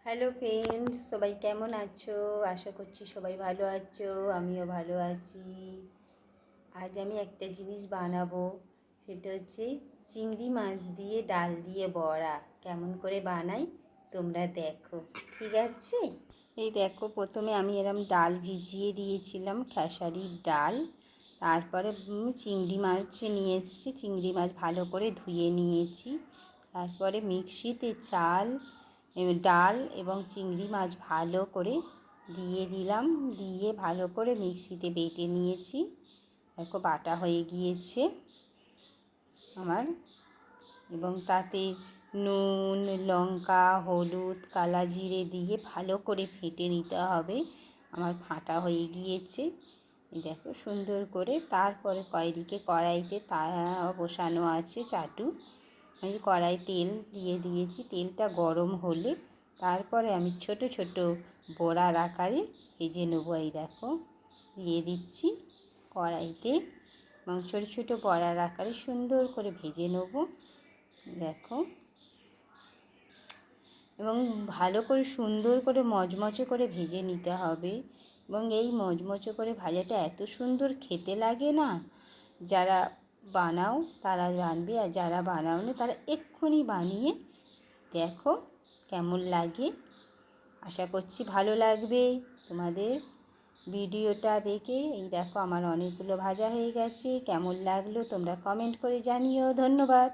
Hello friends, সবাই কেমন আছো? আশা করছি সবাই ভালো আছো, আমিও ভালো আছি। আজ আমি একটা জিনিস বানাবো, সেটা হচ্ছে চিংড়ি মাছ দিয়ে ডাল দিয়ে বড়া। কেমন করে বানাই তোমরা দেখো, ঠিক আছে? এই দেখো, প্রথমে আমি এরম ডাল ভিজিয়ে দিয়েছিলাম, খেসারির ডাল। তারপরে চিংড়ি মাছ নিয়ে এসেছি, চিংড়ি মাছ ভালো করে ধুয়ে নিয়েছি। তারপরে মিক্সিতে চাল, ডাল এবং চিংড়ি মাছ ভালো করে দিয়ে দিলাম, দিয়ে ভালো করে মিক্সিতে বেটে নিয়েছি। দেখো বাটা হয়ে গিয়েছে আমার। এবং তাতে নুন, লঙ্কা, হলুদ, কালা জিরে দিয়ে ভালো করে ফেটে নিতে হবে। আমার ফাটা হয়ে গিয়েছে, দেখো সুন্দর করে। তারপরে কয়দিকে কড়াইতে বসানো আছে চাটু। আমি কড়াই তেল দিয়ে দিয়েছি, তেলটা গরম হলে তারপরে আমি ছোট ছোট বড়ার আকারে ভেজে নেবো। এই দেখো দিয়ে দিচ্ছি কড়াইতে, এবং ছোটো ছোটো বড়ার আকারে সুন্দর করে ভেজে নেবো। দেখো, এবং ভালো করে সুন্দর করে মচমচে করে ভেজে নিতে হবে। এবং এই মচমচে করে ভাজাটা এত সুন্দর খেতে লাগে না, যারা বানাও তারা জানবে, আর যারা বানাও না তারা এক্ষুনি বানিয়ে দেখো কেমন লাগে। আশা করছি ভালো লাগবে তোমাদের ভিডিওটা দেখে। এই দেখো আমার অনেকগুলো ভাজা হয়ে গেছে, কেমন লাগলো তোমরা কমেন্ট করে জানিও। ধন্যবাদ।